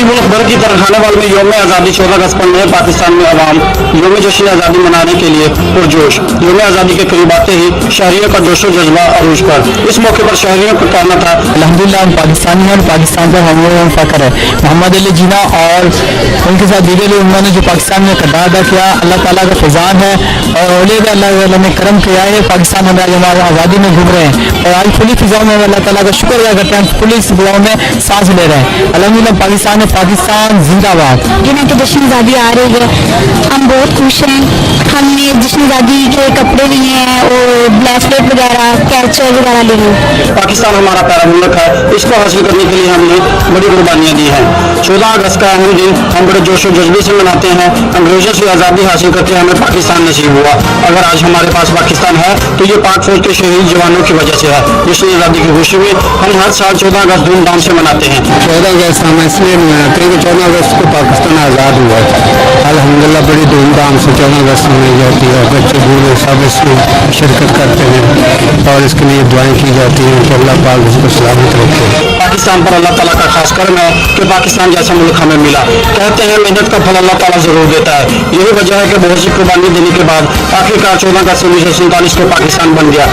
मुल्क भर की तरह खाने वाले में यौम आज़ादी 14 अगस्त पर नए पाकिस्तान में अवाम यौम जश्न आज़ादी मनाने के लिए पुरजोश। यौम आज़ादी के करीब आते ही शहरियों का जोशो जज्बा अरूज पर। इस मौके पर शहरियों का कहना था, अल्हम्दुलिल्लाह हम पाकिस्तानी हैं और पाकिस्तान पर हम लोगों को फख्र है। मोहम्मद अली जिन्ना और उनके साथ दीगर लोग उन्होंने जो पाकिस्तान में किरदार अदा किया, अल्लाह ताला का फैज़ान है और औलिया भी अल्लाह ताला ने करम किया है। पाकिस्तान में आज हमारे आज़ादी में घूम रहे हैं और आज खुली फिजाओं में अल्लाह ताला का शुक्र अदा करते हैं, खुली फिजाओं में सांस ले रहे हैं। अल्हम्दुलिल्लाह पाकिस्तान जिंदाबाद। जिन्हें तो जश्न आज़ादी आ रही है, हम बहुत खुश हैं। हमने जश्न आज़ादी के कपड़े लिए हैं और ब्रेसलेट वगैरह कैचर वगैरह लिए हैं। पाकिस्तान हमारा प्यारा मुल्क है, इसको हासिल करने के लिए हमने बड़ी कुर्बानियाँ दी हैं। 14 अगस्त का अहम दिन हम बड़े जोशो जज्बे से मनाते हैं। अंग्रेजों से आज़ादी हासिल करके हमें पाकिस्तान नसीब हुआ। अगर आज हमारे पास पाकिस्तान है तो ये पाक फौज के शहीद जवानों की वजह से है। जश्न आज़ादी की खुशी में हम हर साल 14 अगस्त धूमधाम से मनाते हैं। 14 अगस्त हम इसलिए मनाते हैं कि 14 अगस्त को पाकिस्तान आज़ाद हुआ था। अल्हम्दुलिल्लाह बड़ी धूमधाम से 14 अगस्त मनाई जाती है। बच्चे बूढ़े सब इसमें शिरकत करते हैं और इसके लिए दुआएं की जाती हैं कि अल्लाह पाक उसको सलामत रखे। पाकिस्तान पर अल्लाह ताला का खास करम है कि पाकिस्तान जैसा मुल्क हमें मिला। कहते हैं मेहनत का फल अल्लाह ताला जरूर देता है। यही वजह है कि बहुत सी कुर्बानी देने के बाद आखिरकार 14 अगस्त 1947 को पाकिस्तान बन गया।